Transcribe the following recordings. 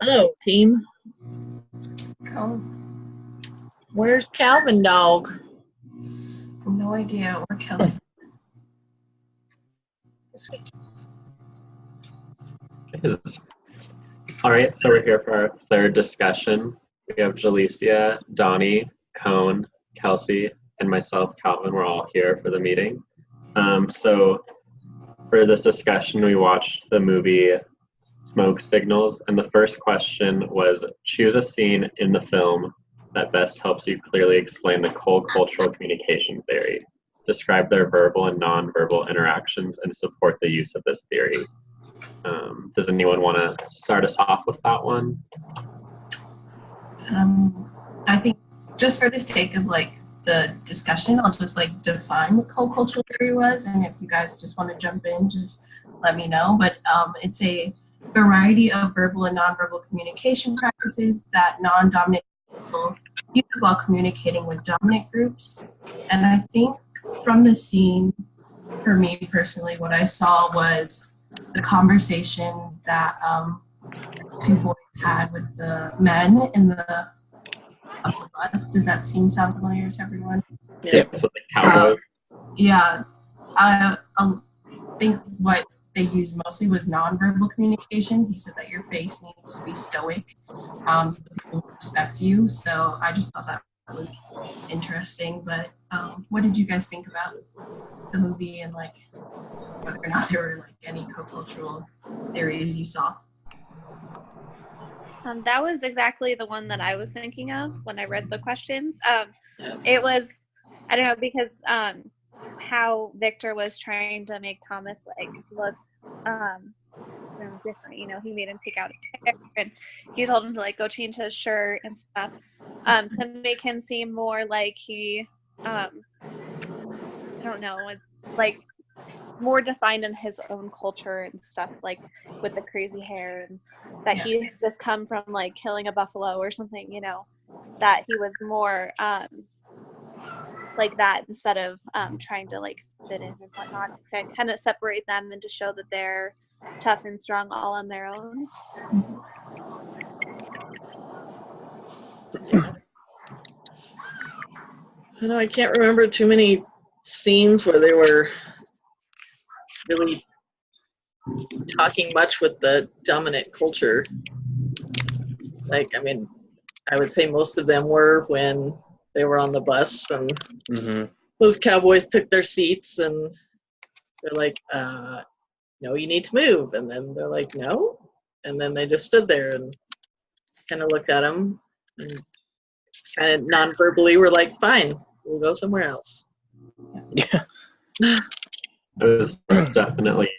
Hello, team. Oh, Where's Calvin Dog? no idea. Or Kelsey. This week. All right, so we're here for our third discussion. We have Jalecia, Donnie, Cone, Kelsey, and myself, Calvin. We're all here for the meeting. So for this discussion, we watched the movie Smoke Signals, and the first question was, choose a scene in the film that best helps you clearly explain the co-cultural communication theory. Describe their verbal and non-verbal interactions and support the use of this theory. Does anyone want to start us off with that one? I think just for the sake of the discussion, I'll just define what co-cultural theory was, and if you guys just want to jump in, just let me know. But it's a variety of verbal and nonverbal communication practices that non-dominant people use while communicating with dominant groups. And I think from the scene, for me personally, what I saw was the conversation that two boys had with the men in the bus. Does that scene sound familiar to everyone? Yeah, with the cowboys. Yeah, I think what they used mostly was nonverbal communication. He said that your face needs to be stoic so people respect you. So I just thought that was interesting. But what did you guys think about the movie and whether or not there were any co-cultural theories you saw? That was exactly the one that I was thinking of when I read the questions. It was, I don't know, because how Victor was trying to make Thomas look different. He made him take out his hair, and he told him to go change his shirt and stuff to make him seem more like he, I don't know, more defined in his own culture and stuff, with the crazy hair, and that he had just come from killing a buffalo or something, that he was more like that instead of trying to fit in and whatnot, to kind of separate them and to show that they're tough and strong all on their own. I can't remember too many scenes where they were really talking much with the dominant culture. I would say most of them were when they were on the bus and those cowboys took their seats and they're like, no, you need to move. And then they're like, no. And then they just stood there and kind of looked at them and kind of non-verbally were like, fine, we'll go somewhere else. Yeah. It was definitely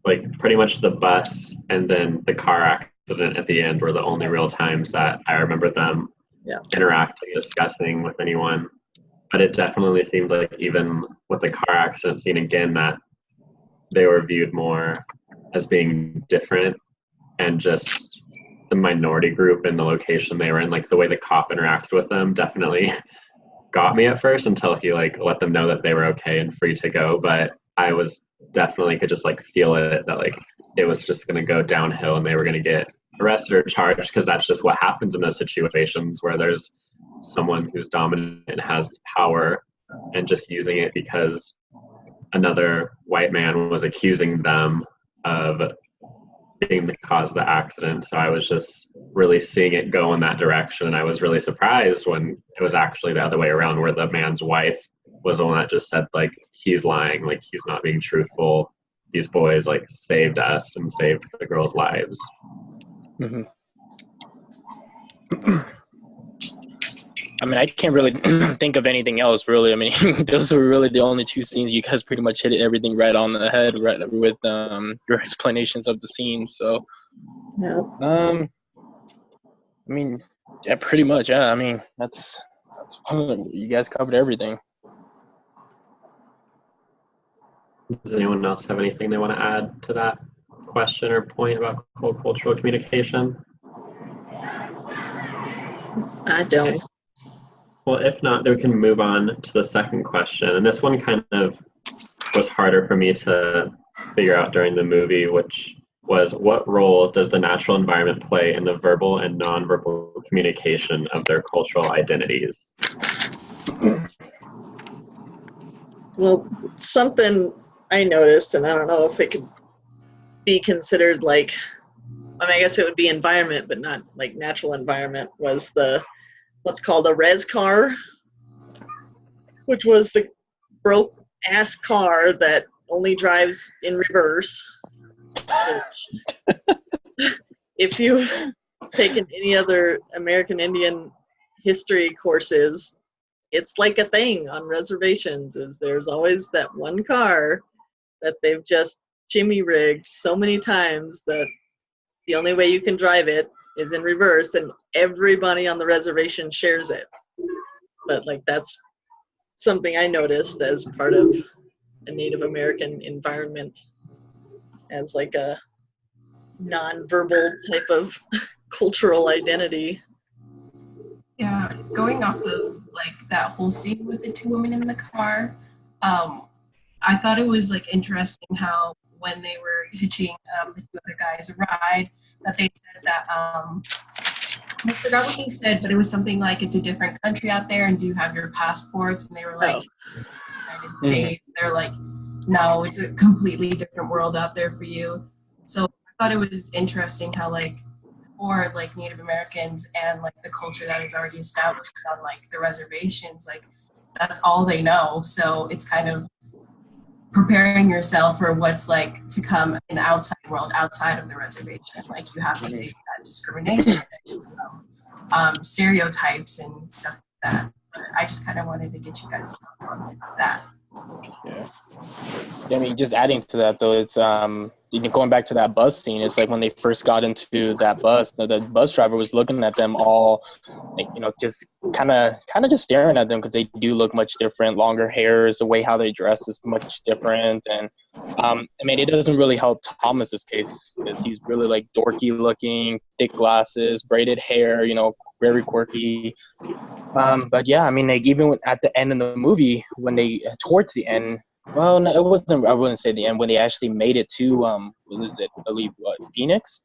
pretty much the bus and then the car accident at the end were the only real times that I remember them interacting, discussing with anyone. But it definitely seemed like even with the car accident scene again, that they were viewed more as being different and just the minority group in the location they were in. The way the cop interacted with them definitely got me at first until he let them know that they were okay and free to go. But I was definitely could just feel it, that it was just going to go downhill and they were going to get arrested or charged, because that's just what happens in those situations where there's someone who's dominant and has power and just using it because another white man was accusing them of being the cause of the accident. So I was just really seeing it go in that direction, and I was really surprised when it was actually the other way around, where the man's wife was the one that just said he's lying, he's not being truthful. These boys saved us and saved the girls' lives. Mm-hmm. I can't really think of anything else, really. Those were really the only two scenes. You guys pretty much hit everything right on the head, right, with your explanations of the scenes. So, yeah. Yeah, pretty much. Yeah, that's you guys covered everything. Does anyone else have anything they want to add to that question or point about co-cultural communication? I don't. Okay. Well, if not, then we can move on to the second question. And this one kind of was harder for me to figure out during the movie, which was, what role does the natural environment play in the verbal and nonverbal communication of their cultural identities? Well, something I noticed, and I don't know if it could be considered like, I mean, I guess it would be environment, but not like natural environment, was the what's called a res car, which was the broke ass car that only drives in reverse. If you've taken any other American Indian history courses, it's like a thing on reservations, is there's always that one car that they've just jimmy rigged so many times that the only way you can drive it is in reverse, and everybody on the reservation shares it. But like, that's something I noticed as part of a Native American environment, as like a non-verbal type of cultural identity. Yeah, going off of like that whole scene with the two women in the car, I thought it was like interesting how when they were hitching the two other guys a ride, that they said that I forgot what they said, but it was something like, it's a different country out there, and do you have your passports? And they were like, United States. They're like, no, it's a completely different world out there for you. So I thought it was interesting how like, for like Native Americans and like the culture that is already established on like the reservations, like that's all they know. So it's kind of preparing yourself for what's like to come in the outside world, outside of the reservation. Like you have to face that discrimination, stereotypes and stuff like that. But I just kind of wanted to get you guys thoughts on that. Yeah. I mean, just adding to that though, it's going back to that bus scene. It's like when they first got into that bus, the bus driver was looking at them all, like, just kind of just staring at them, because they do look much different. Longer hairs, the way how they dress is much different, and I mean, it doesn't really help Thomas's case, because he's really like dorky looking, thick glasses, braided hair, very quirky. But yeah, I mean, like even at the end of the movie, when they towards the end. Well, no, it wasn't. I wouldn't say the end, when they actually made it to what was it? I believe Phoenix,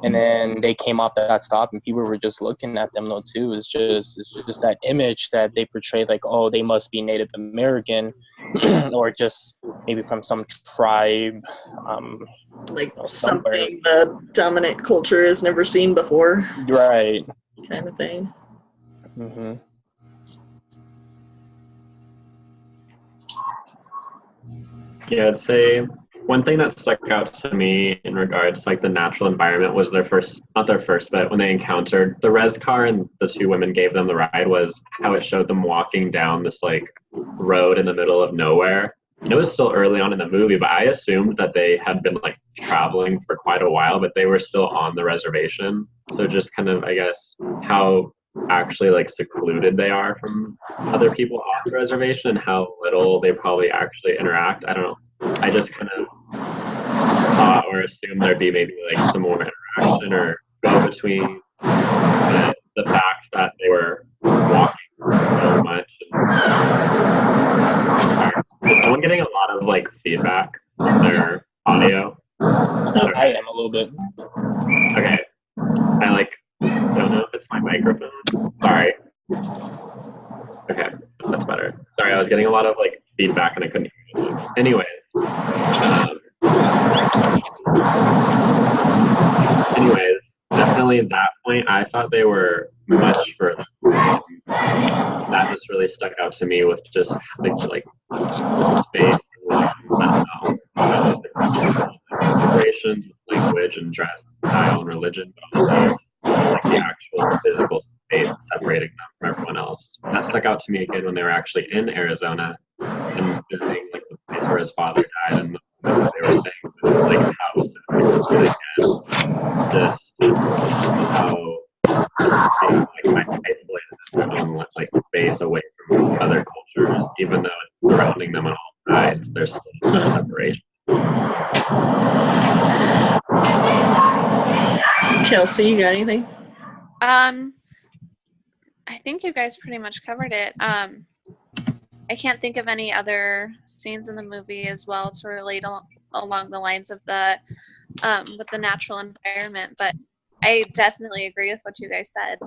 and then they came off that stop, and people were just looking at them though too. It's just that image that they portrayed, like, oh, they must be Native American, or just maybe from some tribe, like something the dominant culture has never seen before, right? Kind of thing. Mm-hmm. Yeah, I'd say one thing that stuck out to me in regards to like the natural environment was not their first, but when they encountered the res car and the two women gave them the ride, was how it showed them walking down this like road in the middle of nowhere. And it was still early on in the movie, but I assumed that they had been like traveling for quite a while, but they were still on the reservation. So just kind of, I guess, how actually like secluded they are from other people off the reservation, and how little they probably actually interact. I don't know. I just kind of thought or assumed there'd be maybe like some more interaction or go between the fact that they were walking so much. Is someone getting a lot of like feedback on their audio? I am a little bit. Okay. I don't know if it's my microphone. Sorry. Okay, that's better. Sorry, I was getting a lot of like feedback and I couldn't hear you. Anyways, definitely at that point, I thought they were much further. That just really stuck out to me with just like space, integrations, language and dress, style and religion, but also like the actual physical space separating them from everyone else. That stuck out to me again when they were actually in Arizona and visiting like the place where his father died, and they were saying like how it's really good to speak how being like isolated in their own like space away from other cultures, even though it's surrounding them on all sides, there's still a separation. Kelsey, you got anything? I think you guys pretty much covered it. I can't think of any other scenes in the movie as well to relate along the lines of the with the natural environment. But I definitely agree with what you guys said.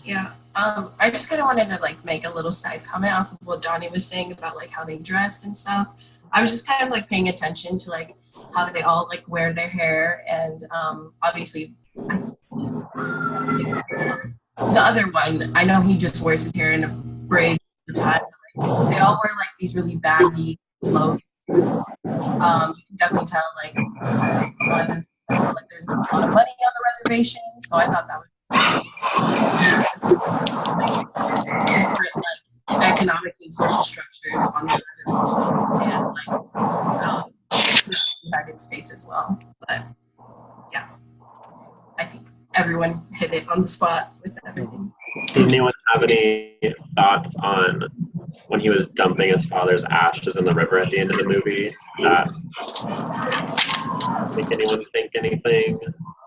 Yeah. I just kind of wanted to like make a little side comment off of what Donnie was saying about like how they dressed and stuff. I was just kind of like paying attention to like how they all like wear their hair, and obviously the other one, I know he just wears his hair in a braid all the time. Like, they all wear like these really baggy clothes. You can definitely tell like there's not a lot of money on the reservation, so I thought that was different like economic and social structures on the reservation and like the United States as well. But yeah, I think everyone hit it on the spot with everything. Does anyone have any thoughts on when he was dumping his father's ashes in the river at the end of the movie? That make anyone think anything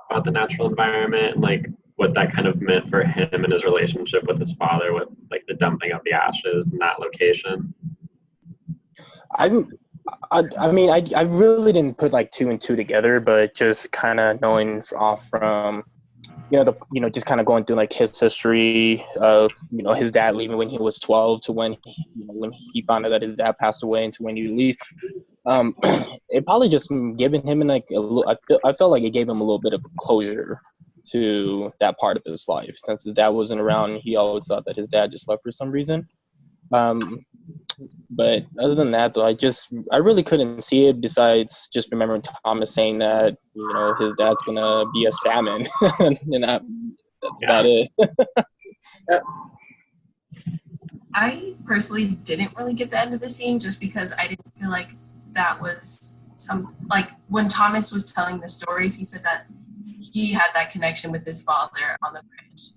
about the natural environment and like what that kind of meant for him and his relationship with his father, with like the dumping of the ashes in that location? I mean, I really didn't put like 2 and 2 together, but just kind of knowing off from, just kind of going through like his history of, his dad leaving when he was 12 to when he found out that his dad passed away and to when he leave. It probably just given him like I felt like it gave him a little bit of closure to that part of his life. Since his dad wasn't around, he always thought that his dad just left for some reason. But other than that, though, I really couldn't see it besides just remembering Thomas saying that, his dad's gonna be a salmon, and that's about it. I personally didn't really get the end of the scene just because I didn't feel like that was like when Thomas was telling the stories, he said that he had that connection with his father on the bridge,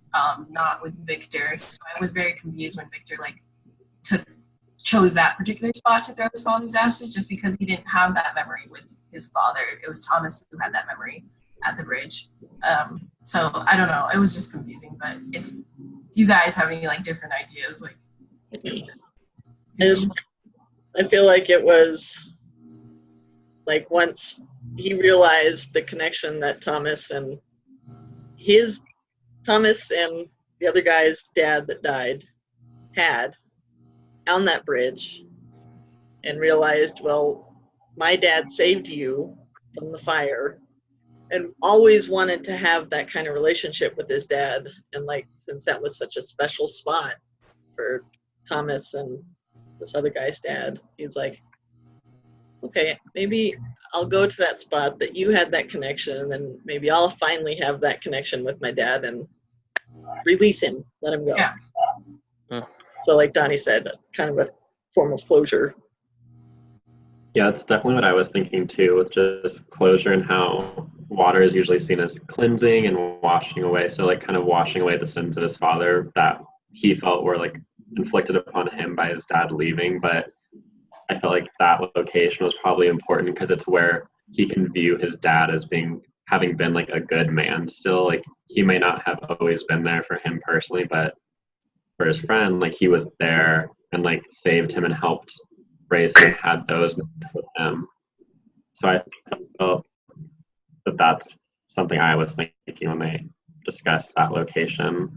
not with Victor. So I was very confused when Victor like chose that particular spot to throw his father's ashes, just because he didn't have that memory with his father. It was Thomas who had that memory at the bridge. So I don't know. It was just confusing. But if you guys have any like different ideas, like I feel like it was like once he realized the connection that Thomas and the other guy's dad that died had on that bridge, and realized, well, my dad saved you from the fire, and always wanted to have that kind of relationship with his dad. And like, since that was such a special spot for Thomas and this other guy's dad, he's like, okay, maybe I'll go to that spot that you had that connection, and then maybe I'll finally have that connection with my dad and release him, let him go. Yeah. So like Donnie said, kind of a form of closure. Yeah, that's definitely what I was thinking too, with just closure and how water is usually seen as cleansing and washing away. So like kind of washing away the sins of his father that he felt were like inflicted upon him by his dad leaving. But I felt like that location was probably important because it's where he can view his dad as having been like a good man still. Like he may not have always been there for him personally, but for his friend, like he was there and like saved him and helped raise him and had those moments with him. So I felt that that's something I was thinking when they discussed that location,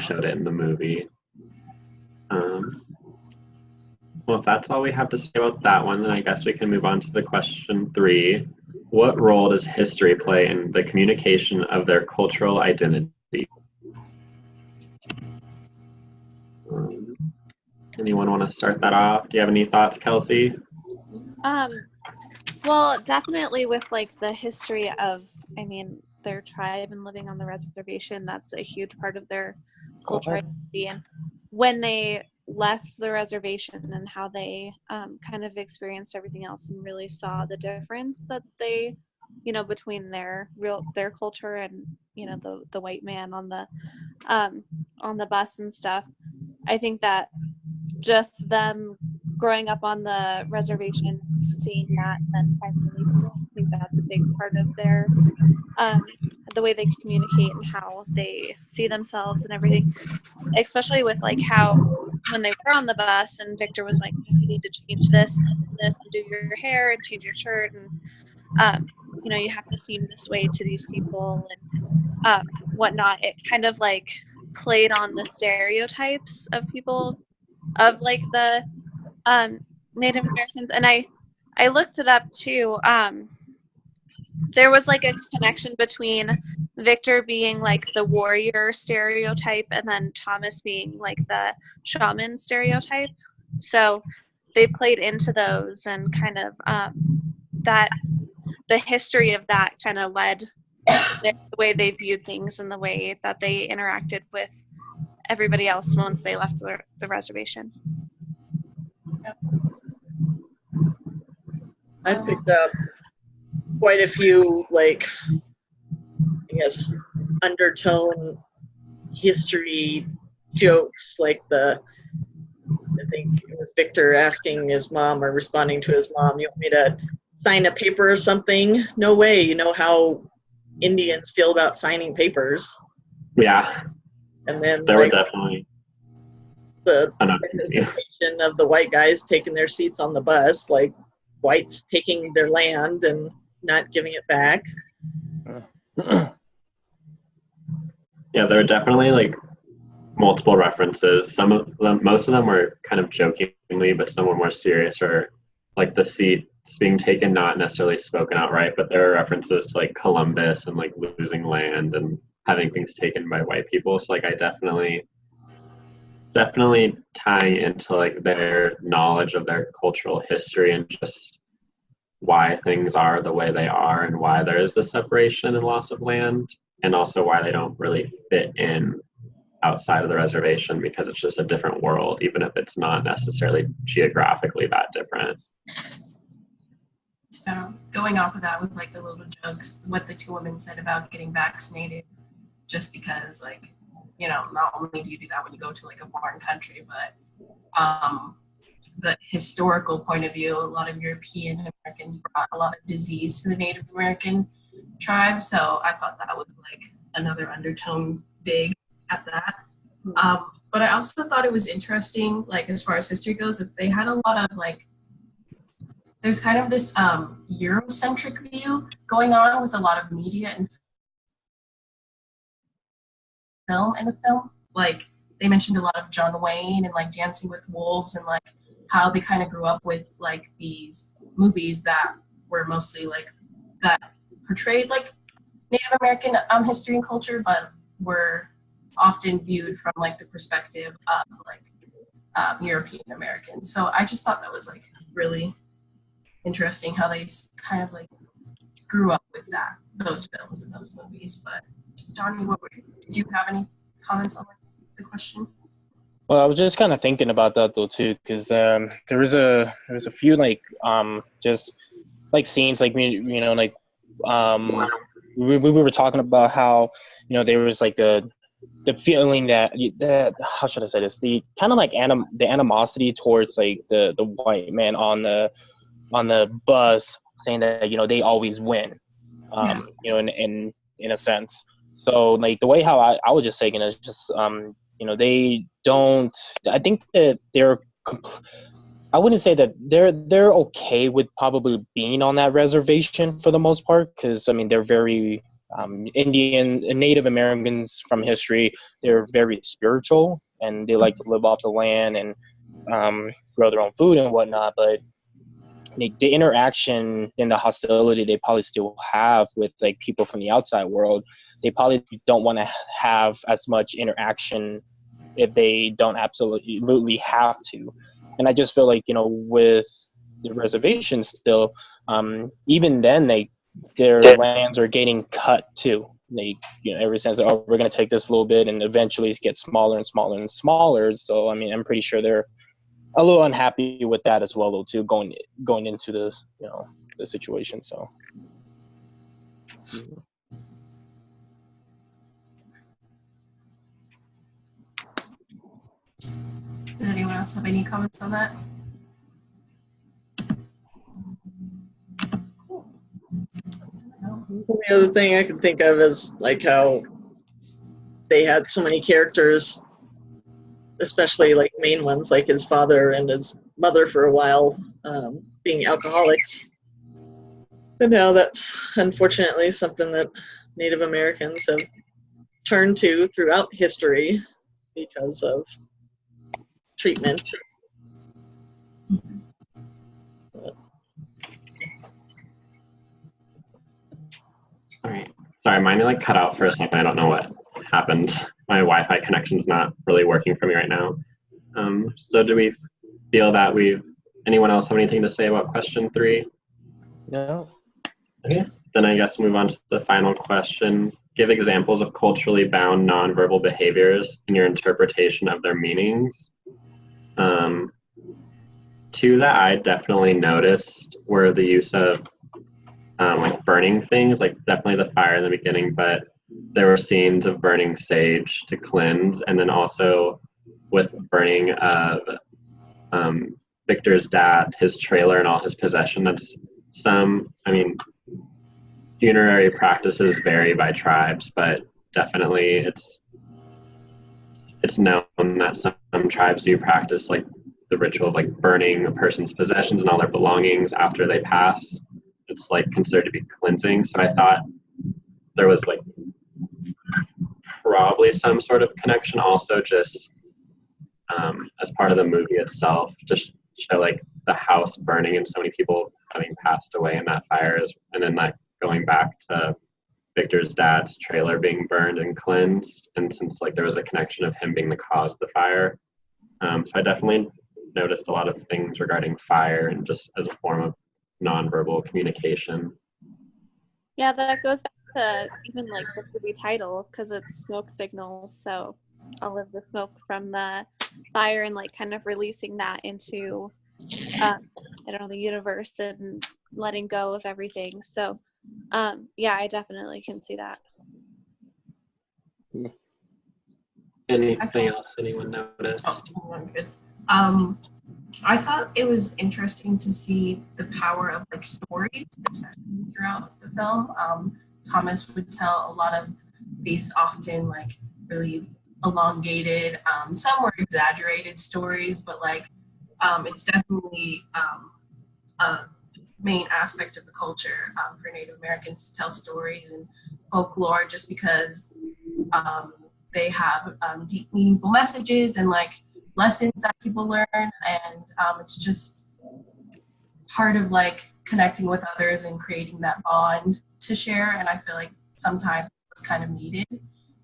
showed it in the movie. Well, if that's all we have to say about that one, then I guess we can move on to the question 3. What role does history play in the communication of their cultural identity? Anyone want to start that off? Do you have any thoughts, Kelsey? Well, definitely with like the history of, their tribe and living on the reservation, that's a huge part of their cultural identity. And when they left the reservation and how they kind of experienced everything else and really saw the difference that they, between their culture and, the white man on the bus and stuff. I think that just them growing up on the reservation, seeing that, and then finally, I think that's a big part of their the way they communicate and how they see themselves and everything. Especially with like how when they were on the bus and Victor was like, you need to change this and do your hair and change your shirt, and you have to seem this way to these people and whatnot. It kind of like played on the stereotypes of people, of like the Native Americans. And I looked it up too. There was like a connection between Victor being like the warrior stereotype and then Thomas being like the shaman stereotype. So they played into those, and kind of that the history of that kind of led the way they viewed things and the way that they interacted with everybody else once they left the reservation. I picked up quite a few, like, I guess, undertone history jokes, like I think it was Victor asking his mom or responding to his mom, "You want me to sign a paper or something?" No way. You know how Indians feel about signing papers. Yeah. And then there were definitely the representation of the white guys taking their seats on the bus, like whites taking their land and not giving it back. Yeah, there were definitely like multiple references. Some of them, most of them were kind of jokingly, but some were more serious, or like the seats being taken, not necessarily spoken outright, but there are references to like Columbus and like losing land and having things taken by white people. So like I definitely tying into like their knowledge of their cultural history and just why things are the way they are and why there is this separation and loss of land, and also why they don't really fit in outside of the reservation because it's just a different world, even if it's not necessarily geographically that different. Going off of that with like the little jokes, what the two women said about getting vaccinated, just because like, not only do you do that when you go to like a foreign country, but the historical point of view, a lot of European Americans brought a lot of disease to the Native American tribe. So I thought that was like another undertone dig at that. But I also thought it was interesting, like as far as history goes, that they had a lot of like, there's kind of this Eurocentric view going on with a lot of media and film in the film. Like they mentioned a lot of John Wayne and like Dancing with Wolves, and like how they kind of grew up with like these movies that were mostly like that portrayed like Native American history and culture, but were often viewed from like the perspective of like European Americans. So I just thought that was like really interesting how they kind of like grew up with those films and those movies. But Donnie, did you have any comments on the question? Well, I was just kind of thinking about that though too, because there was a few like just like scenes like we were talking about how there was like the feeling that how should I say this, the kind of like the animosity towards like the white man on the bus, saying that they always win, in a sense. So like the way how I would just say it is just they don't, I think that I wouldn't say that they're okay with probably being on that reservation for the most part, because I mean they're very Indian and Native Americans from history. They're very spiritual and they like to live off the land and grow their own food and whatnot. But the interaction and the hostility they probably still have with like people from the outside world, they probably don't want to have as much interaction if they don't absolutely have to. And I just feel like with the reservations still, even then their lands are getting cut too. They ever since we're going to take this little bit, and eventually it gets smaller and smaller and smaller. So I mean I'm pretty sure they're a little unhappy with that as well, though, too, going into this, the situation. So. Did anyone else have any comments on that? The other thing I can think of is like how they had so many characters, especially like main ones, like his father and his mother for a while, being alcoholics. And now that's unfortunately something that Native Americans have turned to throughout history because of treatment. All right. Sorry, mine like cut out for a second. I don't know what happened. My Wi-Fi connection's not really working for me right now. So do we feel that anyone else have anything to say about question 3? No. Okay. Then I guess move on to the final question. Give examples of culturally bound nonverbal behaviors in your interpretation of their meanings. 2 that I definitely noticed were the use of like burning things, like definitely the fire in the beginning, but there were scenes of burning sage to cleanse, and then also with burning of Victor's dad, his trailer and all his possession. That's funerary practices vary by tribes, but definitely it's known that some tribes do practice like the ritual of like burning a person's possessions and all their belongings after they pass. It's like considered to be cleansing. So I thought there was like probably some sort of connection also just as part of the movie itself, just show like the house burning and so many people having passed away in that fire, and then like going back to Victor's dad's trailer being burned and cleansed, and since like there was a connection of him being the cause of the fire. So I definitely noticed a lot of things regarding fire and just as a form of nonverbal communication. Yeah, that goes back to even like the movie title, because it's smoke signals. So all of the smoke from the fire and like kind of releasing that into the universe and letting go of everything. So yeah, I definitely can see that. Anything else anyone noticed? Oh, I'm good. I thought it was interesting to see the power of like stories, especially throughout the film. Thomas would tell a lot of these often like really elongated, some were exaggerated stories, but like it's definitely a main aspect of the culture for Native Americans to tell stories and folklore, just because they have deep, meaningful messages and like lessons that people learn, and it's just part of like connecting with others and creating that bond to share. And I feel like sometimes it's kind of needed,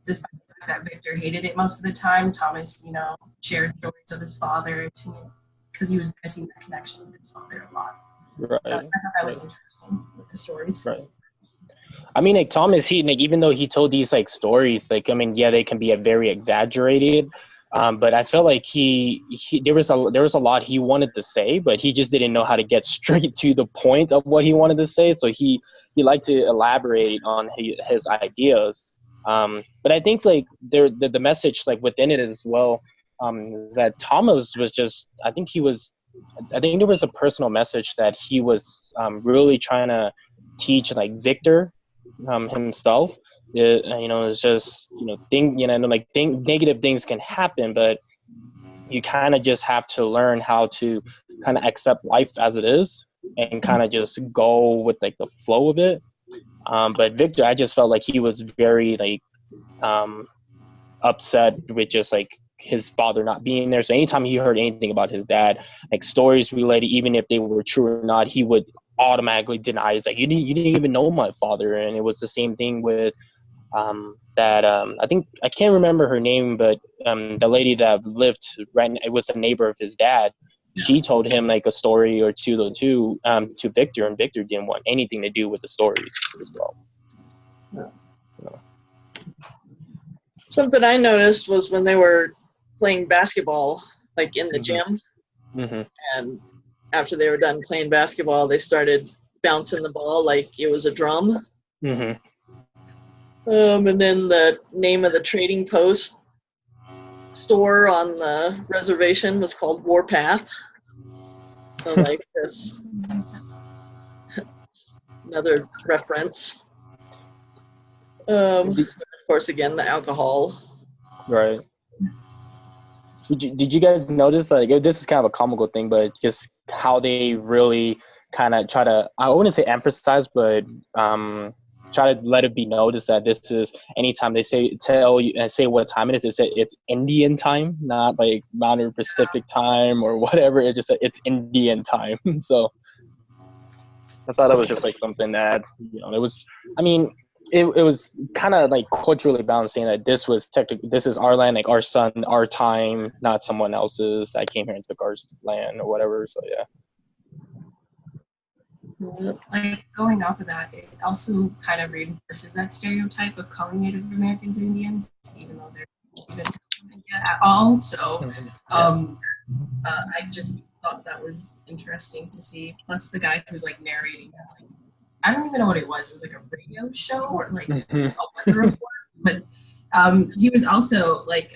despite the fact that Victor hated it most of the time. Thomas, shared stories of his father because he was missing the connection with his father a lot. Right. So I thought that was interesting with the stories. Right. I mean, like Thomas, even though he told these like stories, like they can be very exaggerated. But I felt like there was a lot he wanted to say, but he just didn't know how to get straight to the point of what he wanted to say. So he liked to elaborate on his ideas. But I think like the message like within it as well, is that Thomas was just, I think there was a personal message that he was really trying to teach like Victor himself. It's just negative things can happen, but you kind of just have to learn how to kind of accept life as it is and kind of just go with like the flow of it. But Victor, I just felt like he was very like upset with just like his father not being there. So anytime he heard anything about his dad, like stories related, even if they were true or not, he would automatically deny. He's like, you didn't even know my father. And it was the same thing with I think, I can't remember her name, but the lady that lived it was a neighbor of his dad. Yeah. She told him like a story or two to Victor, and Victor didn't want anything to do with the stories as well. Yeah. Something I noticed was when they were playing basketball, like in the gym, and after they were done playing basketball, they started bouncing the ball like it was a drum. And then the name of the trading post store on the reservation was called Warpath. So like this, another reference. Of course, again, the alcohol. Right. Did you guys notice, like, this is kind of a comical thing, but just how they really kind of try to, I wouldn't say emphasize, but try to let it be noticed that this is, anytime they tell you and say what time it is, they say it's Indian time, not like Mountain Pacific time or whatever. It's Indian time. So I thought it was just like something that, it was, I mean, it was kind of like culturally balancing that this is our land, like our sun, our time, not someone else's that came here and took our land or whatever. So yeah. Like going off of that, it also kind of reinforces that stereotype of calling Native Americans Indians, even though they're even India at all. So I just thought that was interesting to see. Plus the guy who's like narrating that, like, I don't even know what it was. It was like a radio show or like a weather report, but he was also like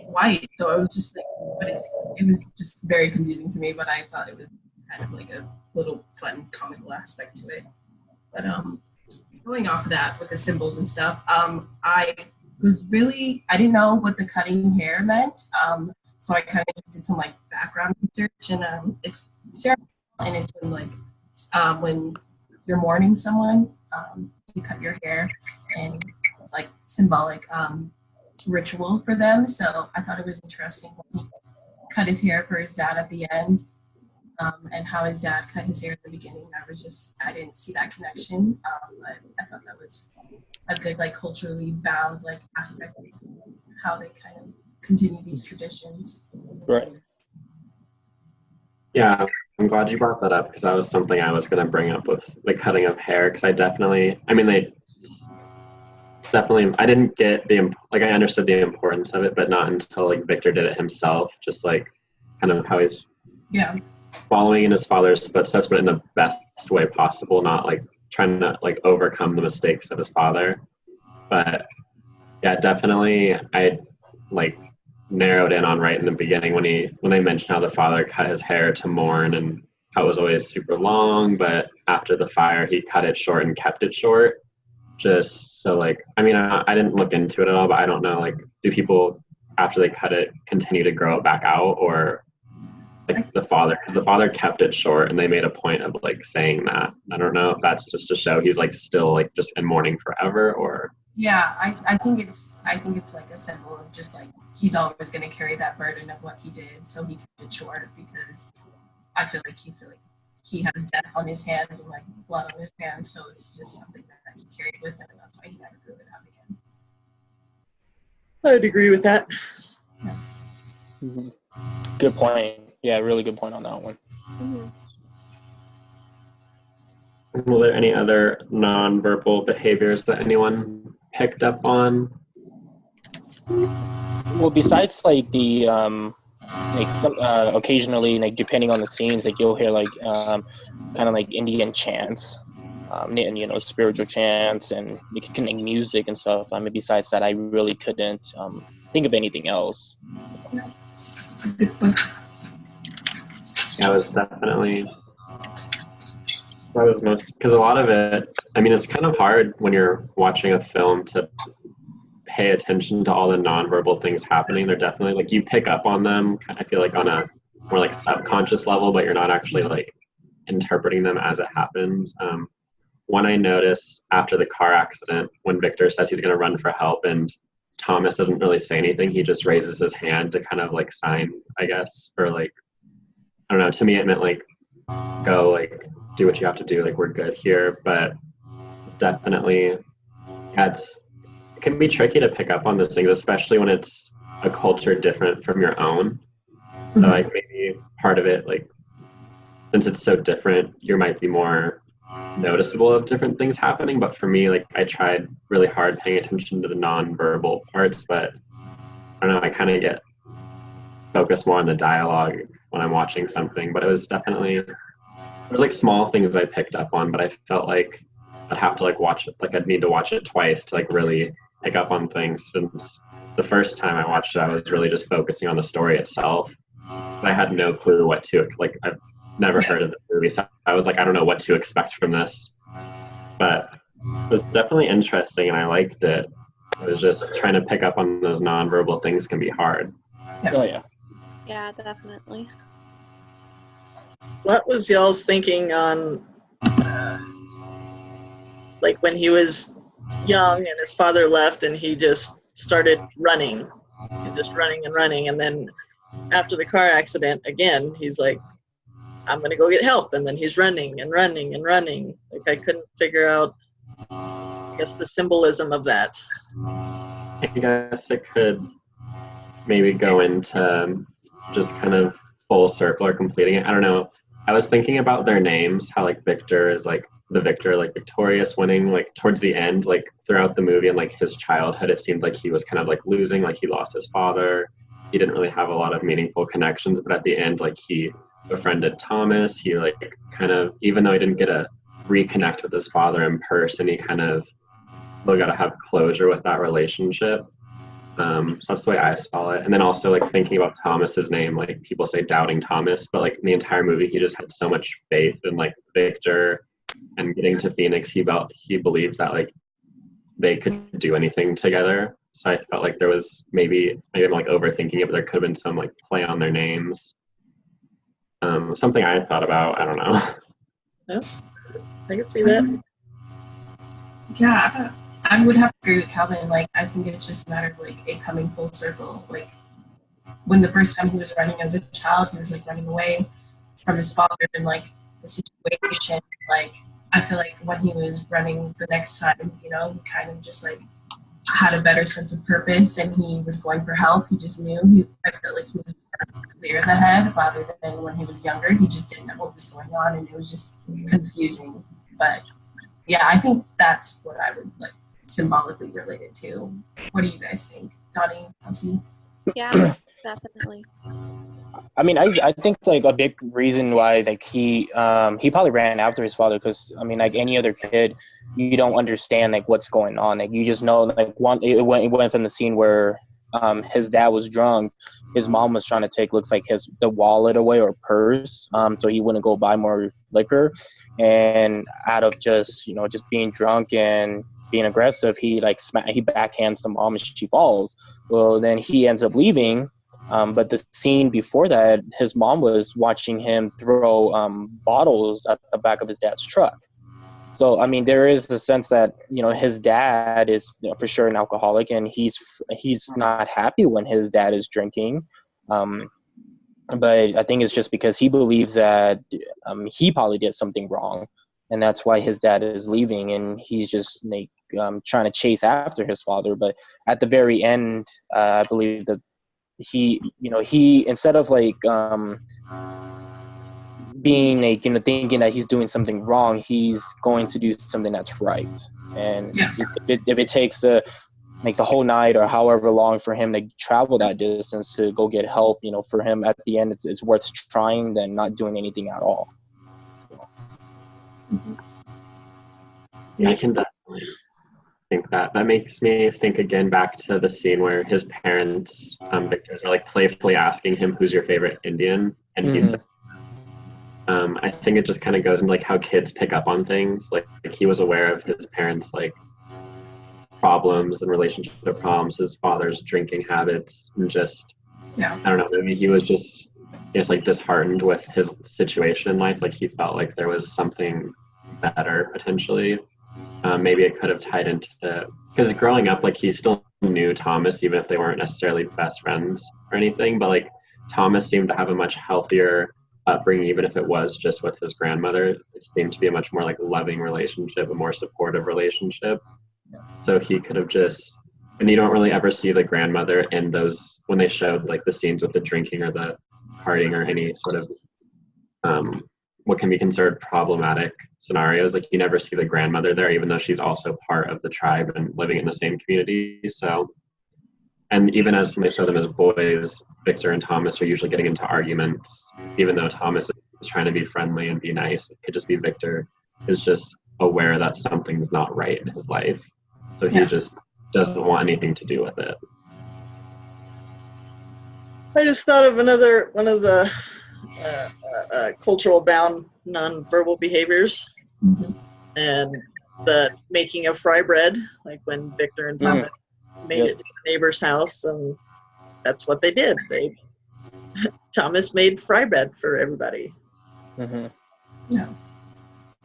white. So it was just like, it was just very confusing to me. But I thought it was kind of like a little fun comical aspect to it. But going off of that with the symbols and stuff, I didn't know what the cutting hair meant. So I kind of just did some like background research, and it's ceremonial, and it's when like when you're mourning someone, you cut your hair and like symbolic ritual for them. So I thought it was interesting when he cut his hair for his dad at the end, and how his dad cut his hair at the beginning. I didn't see that connection, but I thought that was a good like culturally bound like aspect of how they kind of continue these traditions. Right. Yeah, I'm glad you brought that up, because that was something I was going to bring up with the cutting of hair, because I didn't get I understood the importance of it, but not until like Victor did it himself, just like kind of how he's following in his father's footsteps, but in the best way possible, not like trying to like overcome the mistakes of his father. But yeah, definitely I like narrowed in on right in the beginning when they mentioned how the father cut his hair to mourn, and how it was always super long, but after the fire he cut it short and kept it short, just so like, I mean, I didn't look into it at all, but I don't know, like, do people after they cut it continue to grow it back out, or like the father kept it short and they made a point of like saying that. I don't know if that's just to show he's like still like just in mourning forever, or I think it's like a symbol of just like he's always going to carry that burden of what he did, so he kept it short, because I feel like he has death on his hands and like blood on his hands, so it's just something that he carried with him, and that's why he never grew it out again. I'd agree with that. Yeah. Mm-hmm. Good point. Yeah, really good point on that one. Mm-hmm. Were there any other nonverbal behaviors that anyone picked up on? Well, besides like the occasionally, like depending on the scenes, like you'll hear like kind of like Indian chants, and spiritual chants, and you can connect music and stuff. I mean, besides that, I really couldn't think of anything else. It's a good point. Yeah, it was definitely. That was most, because a lot of it, I mean, it's kind of hard when you're watching a film to pay attention to all the nonverbal things happening. They're definitely like, you pick up on them, I feel like on a more like subconscious level, but you're not actually like interpreting them as it happens. One I noticed after the car accident, when Victor says he's going to run for help and Thomas doesn't really say anything, he just raises his hand to kind of like sign, I guess, or like, I don't know, to me it meant like, go, like, do what you have to do, like, we're good here. But it's definitely, it can be tricky to pick up on those things, especially when it's a culture different from your own. So like maybe part of it, like, since it's so different, you might be more noticeable of different things happening. But for me, like, I tried really hard paying attention to the non-verbal parts, but I don't know, I kind of get focused more on the dialogue when I'm watching something. But it was definitely, there's like small things I picked up on, but I felt like I'd have to like watch it, like I'd need to watch it twice to like really pick up on things, since the first time I watched it, I was really just focusing on the story itself. I had no clue what to, like, I've never heard of the movie, so I was like, I don't know what to expect from this. But it was definitely interesting and I liked it. It was just trying to pick up on those nonverbal things can be hard. Oh yeah. Yeah, definitely. What was y'all's thinking on, like, when he was young and his father left and he just started running, and just running and running, and then after the car accident, again, he's like, I'm going to go get help, and then he's running and running and running. Like, I couldn't figure out, I guess, the symbolism of that. I guess it could maybe go into just kind of full circle or completing it. I don't know. I was thinking about their names, how like Victor is like the victor, like victorious, winning, like towards the end, like throughout the movie and like his childhood, it seemed like he was kind of like losing, like he lost his father. He didn't really have a lot of meaningful connections, but at the end, like he befriended Thomas. He like kind of, even though he didn't get a reconnect with his father in person, he kind of still got to have closure with that relationship. So that's the way I saw it. And then also like thinking about Thomas's name, like people say doubting Thomas, but like in the entire movie, he just had so much faith in like Victor, and getting to Phoenix, he believed that like they could do anything together. So I felt like there was maybe I'm like overthinking it, but there could have been some like play on their names. Something I thought about. I don't know. Yeah, I could see that. Yeah, I would have to agree with Calvin. Like, I think it's just a matter of like it coming full circle. Like, when the first time he was running as a child, he was like running away from his father and like the situation. Like, I feel like when he was running the next time, you know, he kind of just like had a better sense of purpose and he was going for help. He just knew. I felt like he was more clear in the head rather than when he was younger. He just didn't know what was going on and it was just confusing. But yeah, I think that's what I would like symbolically relate it to. What do you guys think, Donnie, Kelsey? Yeah, definitely. I mean, I think like a big reason why like he probably ran after his father because I mean like any other kid, you don't understand like what's going on. Like you just know like it went from the scene where his dad was drunk, his mom was trying to take looks like the wallet away or purse, so he wouldn't go buy more liquor, and out of just being drunk and being aggressive, he backhands the mom and she falls. Well, then he ends up leaving. But the scene before that, his mom was watching him throw bottles at the back of his dad's truck. So, I mean, there is the sense that, his dad is for sure an alcoholic and he's not happy when his dad is drinking. But I think it's just because he believes that he probably did something wrong. And that's why his dad is leaving and he's just trying to chase after his father. But at the very end, I believe that he instead of being thinking that he's doing something wrong, he's going to do something that's right. And if it takes the whole night or however long for him to travel that distance to go get help, for him at the end, it's worth trying than not doing anything at all. Yeah, I can definitely think that makes me think again back to the scene where his parents, Victor's, are playfully asking him, "Who's your favorite Indian?" And he said, I think it just kind of goes into how kids pick up on things. Like he was aware of his parents' problems and relationship problems, his father's drinking habits, and just I don't know, maybe he was just disheartened with his situation in life. Like he felt like there was something better potentially. Maybe it could have tied into, because growing up, he still knew Thomas, even if they weren't necessarily best friends or anything, but Thomas seemed to have a much healthier upbringing, even if it was just with his grandmother. It seemed to be a much more loving relationship, a more supportive relationship. So he could have just, and you don't really ever see the grandmother in those, when they showed the scenes with the drinking or the partying or any sort of what can be considered problematic scenarios. You never see the grandmother there, even though she's also part of the tribe and living in the same community. So, and even as when they show them as boys, Victor and Thomas are usually getting into arguments, even though Thomas is trying to be friendly and be nice. It could just be Victor is just aware that something's not right in his life. So he just doesn't want anything to do with it. I just thought of another one of the cultural bound nonverbal behaviors, and the making of fry bread, when Victor and Thomas made it to the neighbor's house, and that's what they did. Thomas made fry bread for everybody. I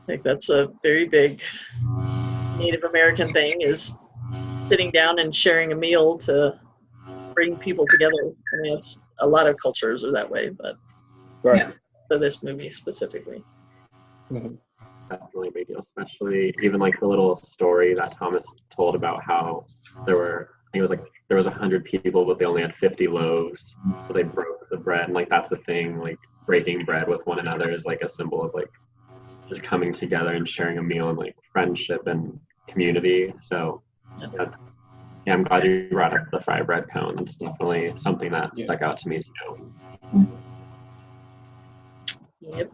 think that's a very big Native American thing, is sitting down and sharing a meal to bring people together. I mean, it's a lot of cultures are that way, but for this movie specifically. Definitely a big deal, especially even like the little story that Thomas told about how there were, I think it was like there was 100 people, but they only had 50 loaves, so they broke the bread, and like that's the thing, like breaking bread with one another is like a symbol of like just coming together and sharing a meal and like friendship and community. So yeah, I'm glad you brought up the fry bread cone. It's definitely something that stuck out to me too. Yep.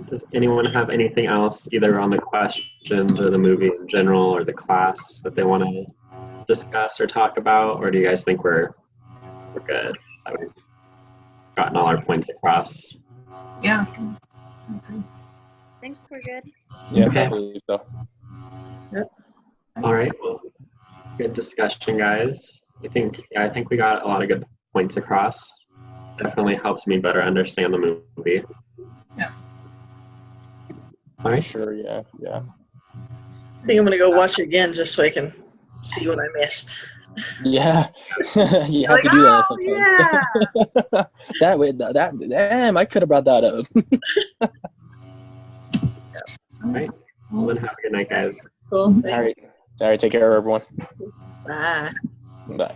Does anyone have anything else, either on the questions or the movie in general or the class, that they want to discuss or talk about, or do you guys think we're good? That we've gotten all our points across. Yeah. I think we're good. Yeah, Okay. I believe so. Yep. All right. Well, good discussion, guys. I think we got a lot of good points across. Definitely helps me better understand the movie. Yeah. All right. Sure. Yeah. I think I'm gonna go watch it again just so I can see what I missed. Yeah. You have Like, to do that oh, sometimes. yeah. That way, damn, I could have brought that up. All right. Well, then have a good night, guys. Cool. All right. Take care, everyone. Bye. Bye.